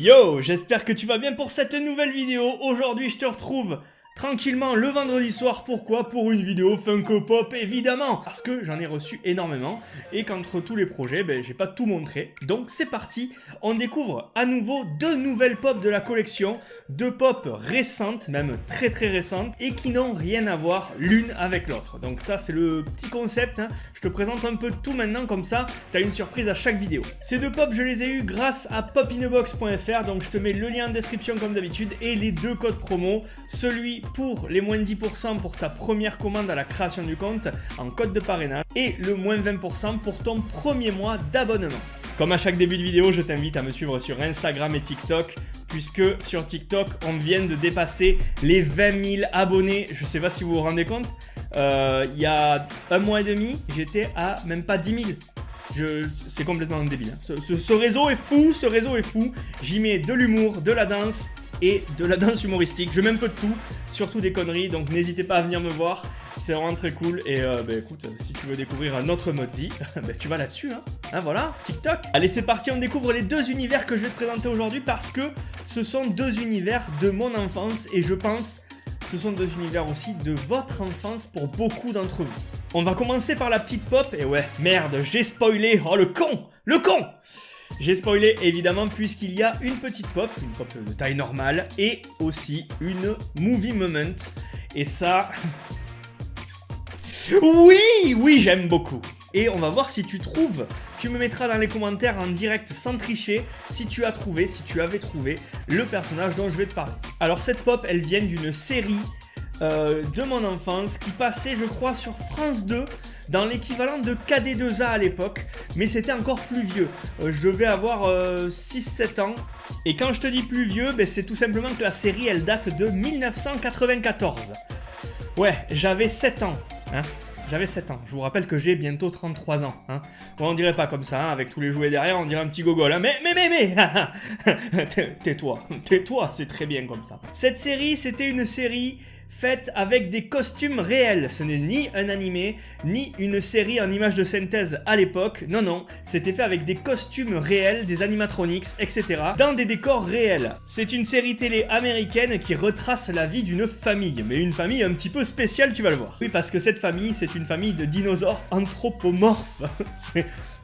Yo, j'espère que tu vas bien pour cette nouvelle vidéo. Aujourd'hui, je te retrouve tranquillement le vendredi soir. Pourquoi? Pour une vidéo Funko Pop, évidemment. Parce que j'en ai reçu énormément et qu'entre tous les projets, j'ai pas tout montré. Donc c'est parti, on découvre à nouveau deux nouvelles pop de la collection. Deux pop récentes, même très récentes, et qui n'ont rien à voir l'une avec l'autre. Donc ça c'est le petit concept, hein. Je te présente un peu tout maintenant, comme ça t'as une surprise à chaque vidéo. Ces deux pop, je les ai eu grâce à popinebox.fr, donc je te mets le lien en description comme d'habitude et les deux codes promo, celui pour les moins 10% pour ta première commande à la création du compte en code de parrainage et le moins 20% pour ton premier mois d'abonnement. Comme à chaque début de vidéo, je t'invite à me suivre sur Instagram et TikTok, puisque sur TikTok, on vient de dépasser les 20 000 abonnés. Je sais pas si vous vous rendez compte, il y a un mois et demi, j'étais à même pas 10 000. C'est complètement débile. Hein. Ce réseau est fou, J'y mets de l'humour, de la danse et de la danse humoristique. Je mets un peu de tout, surtout des conneries, donc n'hésitez pas à venir me voir. C'est vraiment très cool et écoute, si tu veux découvrir un autre Mozzie, tu vas là-dessus, hein, voilà, TikTok. Allez, c'est parti, on découvre les deux univers que je vais te présenter aujourd'hui parce que ce sont deux univers de mon enfance et je pense ce sont deux univers aussi de votre enfance pour beaucoup d'entre vous. On va commencer par la petite pop, et ouais, merde, j'ai spoilé, oh le con. J'ai spoilé évidemment puisqu'il y a une petite pop de taille normale et aussi une movie moment. Et ça... Oui, j'aime beaucoup. Et on va voir si tu trouves, tu me mettras dans les commentaires en direct sans tricher si tu avais trouvé le personnage dont je vais te parler. Alors cette pop, elle vient d'une série de mon enfance qui passait je crois sur France 2 dans l'équivalent de KD2A à l'époque, mais c'était encore plus vieux. Je devais avoir 6-7 ans. Et quand je te dis plus vieux, c'est tout simplement que la série elle date de 1994. Ouais, j'avais 7 ans, hein. J'avais 7 ans, je vous rappelle que j'ai bientôt 33 ans, hein. Bon, on dirait pas comme ça, hein, avec tous les jouets derrière, on dirait un petit gogol, hein. Mais tais-toi, c'est très bien comme ça. Cette série, c'était une série faite avec des costumes réels. Ce n'est ni un animé, ni une série en images de synthèse à l'époque. Non, c'était fait avec des costumes réels, des animatronics, etc. dans des décors réels. C'est une série télé américaine qui retrace la vie d'une famille, mais une famille un petit peu spéciale, tu vas le voir. Oui, parce que cette famille, c'est une famille de dinosaures anthropomorphes.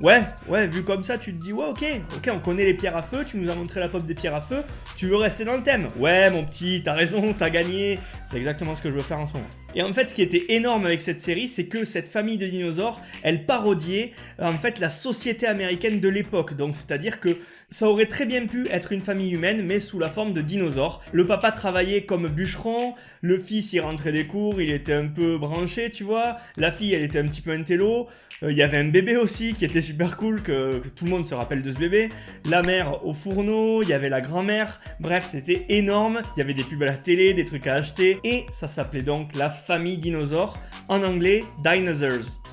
Ouais, vu comme ça, tu te dis, ouais, ok, on connaît les pierres à feu, tu nous as montré la pop des pierres à feu, tu veux rester dans le thème. Ouais, mon petit, t'as raison, t'as gagné, c'est exactement ce que je veux faire en ce moment. Et en fait, ce qui était énorme avec cette série, c'est que cette famille de dinosaures, elle parodiait en fait la société américaine de l'époque. Donc, c'est-à-dire que ça aurait très bien pu être une famille humaine, mais sous la forme de dinosaures. Le papa travaillait comme bûcheron, le fils il rentrait des cours, il était un peu branché, tu vois. La fille, elle était un petit peu intello. Il y avait un bébé aussi qui était super cool, que tout le monde se rappelle de ce bébé. La mère au fourneau, il y avait la grand-mère. Bref, c'était énorme. Il y avait des pubs à la télé, des trucs à acheter. Et ça s'appelait donc la famille dinosaure. En anglais, Dinosaurs.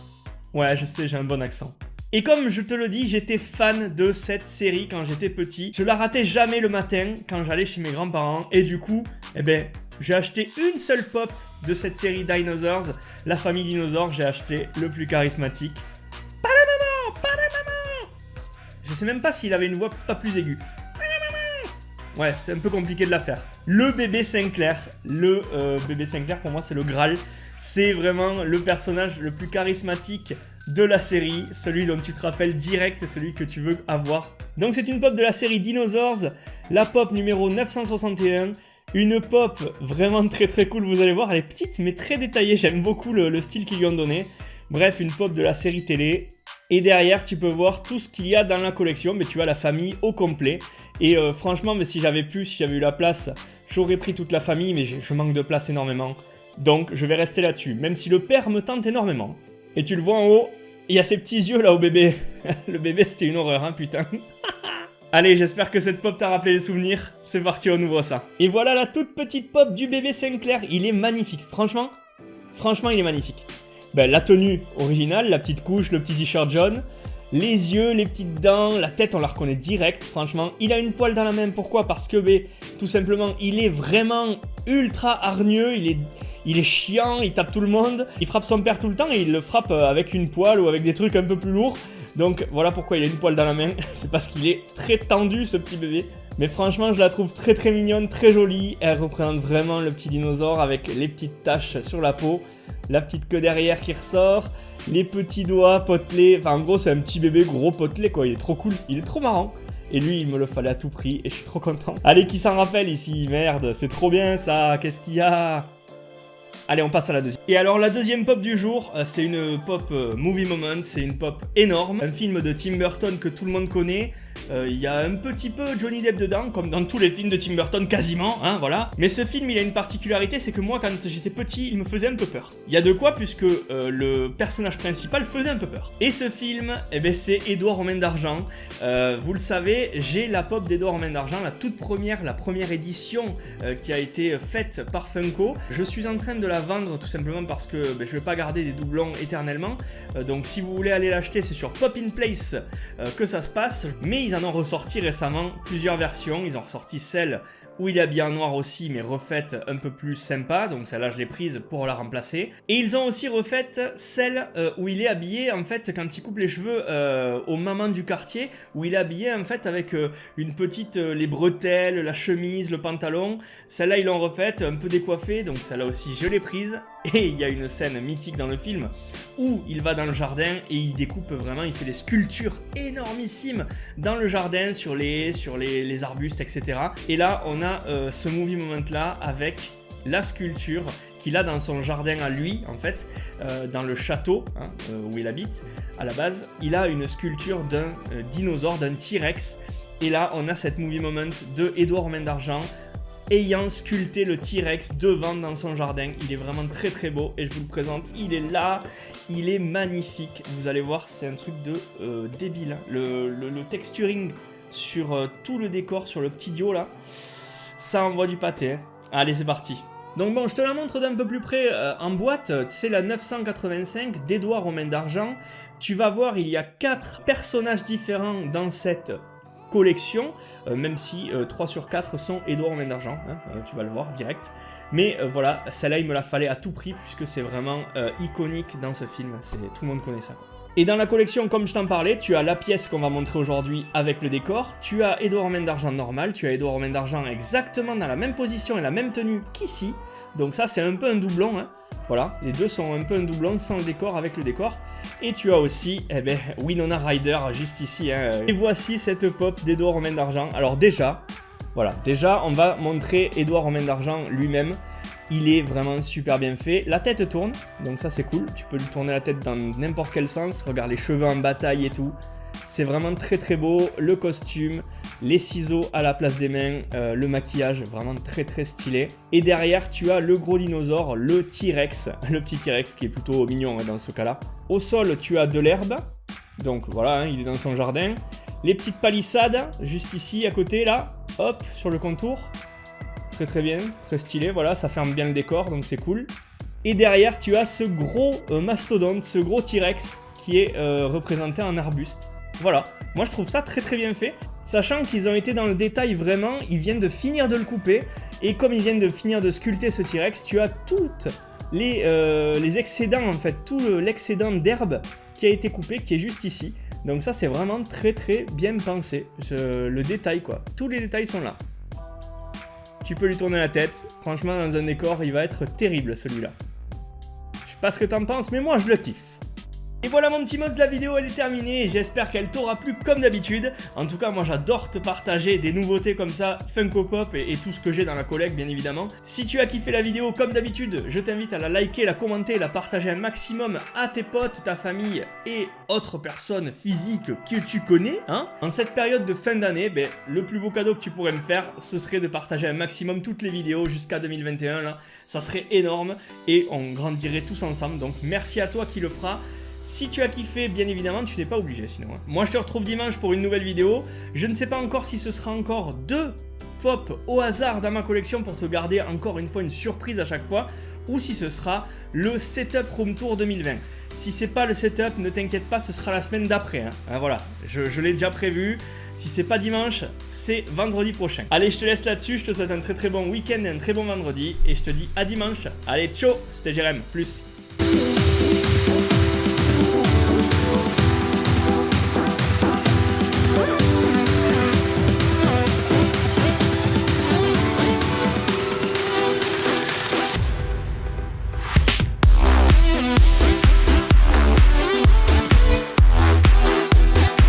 Ouais, je sais, j'ai un bon accent. Et comme je te le dis, j'étais fan de cette série quand j'étais petit. Je la ratais jamais le matin quand j'allais chez mes grands-parents. Et du coup, j'ai acheté une seule pop de cette série Dinosaurs, la famille dinosaure. J'ai acheté le plus charismatique. Pas la maman. Je sais même pas s'il avait une voix pas plus aiguë. Ouais, c'est un peu compliqué de la faire. Le bébé Sinclair. Bébé Sinclair, pour moi, c'est le Graal. C'est vraiment le personnage le plus charismatique de la série, celui dont tu te rappelles direct et celui que tu veux avoir. Donc c'est une pop de la série Dinosaurs, la pop numéro 961. Une pop vraiment très cool, vous allez voir, elle est petite mais très détaillée, j'aime beaucoup le style qu'ils lui ont donné. Bref, une pop de la série télé. Et derrière, tu peux voir tout ce qu'il y a dans la collection, mais tu as la famille au complet. Et franchement, si j'avais eu la place, j'aurais pris toute la famille, mais je manque de place énormément. Donc, je vais rester là-dessus, même si le père me tente énormément. Et tu le vois en haut, il y a ces petits yeux là au bébé. Le bébé, c'était une horreur, hein, putain. Allez, j'espère que cette pop t'a rappelé des souvenirs. C'est parti, on ouvre ça. Et voilà la toute petite pop du bébé Sinclair. Il est magnifique, franchement, il est magnifique. La tenue originale, la petite couche, le petit t-shirt jaune, les yeux, les petites dents, la tête, on la reconnaît direct, franchement. Il a une poêle dans la main, pourquoi? Parce que, tout simplement, il est vraiment ultra hargneux, il est chiant, il tape tout le monde, il frappe son père tout le temps et il le frappe avec une poêle ou avec des trucs un peu plus lourds. Donc voilà pourquoi il a une poêle dans la main, c'est parce qu'il est très tendu ce petit bébé. Mais franchement, je la trouve très très mignonne, très jolie. Elle représente vraiment le petit dinosaure avec les petites taches sur la peau, la petite queue derrière qui ressort, les petits doigts potelés. Enfin, en gros, c'est un petit bébé gros potelé, quoi. Il est trop cool, il est trop marrant. Et lui, il me le fallait à tout prix et je suis trop content. Allez, qui s'en rappelle ici? Merde, c'est trop bien ça. Qu'est-ce qu'il y a? Allez, on passe à la deuxième. Et alors, la deuxième pop du jour, c'est une pop movie moment. C'est une pop énorme. Un film de Tim Burton que tout le monde connaît. Il y a un petit peu Johnny Depp dedans, comme dans tous les films de Tim Burton, quasiment, hein, voilà. Mais ce film, il a une particularité, c'est que moi, quand j'étais petit, il me faisait un peu peur. Il y a de quoi, puisque le personnage principal faisait un peu peur. Et ce film, eh ben, c'est Édouard aux mains d'argent. Vous le savez, j'ai la pop d'Édouard aux mains d'argent, la toute première, la première édition qui a été faite par Funko. Je suis en train de la vendre tout simplement parce que je vais pas garder des doublons éternellement. Donc si vous voulez aller l'acheter, c'est sur Pop in Place que ça se passe. Mais ils en ont ressorti récemment plusieurs versions. Ils ont ressorti celle où il est habillé en noir aussi, mais refaite un peu plus sympa. Donc celle-là, je l'ai prise pour la remplacer. Et ils ont aussi refait celle où il est habillé, en fait, quand il coupe les cheveux aux mamans du quartier, où il est habillé, en fait, avec une petite, les bretelles, la chemise, le pantalon. Celle-là, ils l'ont refaite, un peu décoiffée. Donc celle-là aussi, je l'ai prise. Et il y a une scène mythique dans le film où il va dans le jardin et il découpe vraiment, il fait des sculptures énormissimes dans le jardin, sur les haies, sur les arbustes, etc. Et là, on a ce movie moment là avec la sculpture qu'il a dans son jardin à lui, en fait, dans le château hein, où il habite. À la base, il a une sculpture d'un dinosaure, d'un T-Rex. Et là, on a cette movie moment de Édouard aux mains d'argent ayant sculpté le T-Rex devant dans son jardin. Il est vraiment très très beau et je vous le présente. Il est là, il est magnifique. Vous allez voir, c'est un truc de débile. Le texturing sur tout le décor, sur le petit dio là, ça envoie du pâté. Hein. Allez, c'est parti. Donc bon, je te la montre d'un peu plus près en boîte. C'est la 985 d'Édouard aux mains d'argent. Tu vas voir, il y a 4 personnages différents dans cette collection, même si 3 sur 4 sont Édouard aux mains d'argent, hein, tu vas le voir direct. Mais voilà, celle-là, il me la fallait à tout prix, puisque c'est vraiment iconique dans ce film. Tout le monde connaît ça, quoi. Et dans la collection, comme je t'en parlais, tu as la pièce qu'on va montrer aujourd'hui avec le décor, tu as Édouard aux mains d'argent normal, tu as Édouard aux mains d'argent exactement dans la même position et la même tenue qu'ici. Donc ça, c'est un peu un doublon, hein. Voilà, les deux sont un peu un doublon sans le décor, avec le décor. Et tu as aussi, Winona Ryder juste ici, hein. Et voici cette pop d'Édouard aux mains d'argent. Alors déjà, voilà, on va montrer Édouard aux mains d'argent lui-même. Il est vraiment super bien fait. La tête tourne, donc ça c'est cool. Tu peux lui tourner la tête dans n'importe quel sens. Regarde les cheveux en bataille et tout. C'est vraiment très très beau. Le costume, les ciseaux à la place des mains, le maquillage, vraiment très très stylé. Et derrière, tu as le gros dinosaure, le T-Rex. Le petit T-Rex qui est plutôt mignon hein, dans ce cas-là. Au sol, tu as de l'herbe. Donc voilà, hein, il est dans son jardin. Les petites palissades, juste ici à côté là. Hop, sur le contour. Très très bien, très stylé, voilà, ça ferme bien le décor, donc c'est cool. Et derrière, tu as ce gros mastodonte, ce gros T-Rex qui est représenté en arbuste. Voilà, moi je trouve ça très très bien fait, sachant qu'ils ont été dans le détail vraiment, ils viennent de finir de le couper, et comme ils viennent de finir de sculpter ce T-Rex, tu as toutes les excédents en fait, tout l'excédent d'herbe qui a été coupé, qui est juste ici. Donc ça c'est vraiment très très bien pensé, le détail quoi, tous les détails sont là. Tu peux lui tourner la tête, franchement dans un décor il va être terrible celui-là. Je sais pas ce que t'en penses mais moi je le kiffe. Et voilà mon petit mode, la vidéo elle est terminée et j'espère qu'elle t'aura plu comme d'habitude. En tout cas moi j'adore te partager des nouveautés comme ça, Funko Pop et tout ce que j'ai dans la collecte bien évidemment. Si tu as kiffé la vidéo comme d'habitude, je t'invite à la liker, la commenter, la partager un maximum à tes potes, ta famille et autres personnes physiques que tu connais. Hein. En cette période de fin d'année, le plus beau cadeau que tu pourrais me faire, ce serait de partager un maximum toutes les vidéos jusqu'à 2021 là. Ça serait énorme et on grandirait tous ensemble, donc merci à toi qui le fera. Si tu as kiffé, bien évidemment, tu n'es pas obligé sinon. Hein. Moi, je te retrouve dimanche pour une nouvelle vidéo. Je ne sais pas encore si ce sera encore 2 pop au hasard dans ma collection pour te garder encore une fois une surprise à chaque fois, ou si ce sera le Setup Room Tour 2020. Si c'est pas le setup, ne t'inquiète pas, ce sera la semaine d'après. Hein. Voilà, je l'ai déjà prévu. Si c'est pas dimanche, c'est vendredi prochain. Allez, je te laisse là-dessus. Je te souhaite un très très bon week-end et un très bon vendredi. Et je te dis à dimanche. Allez, ciao, c'était Jérém. Plus.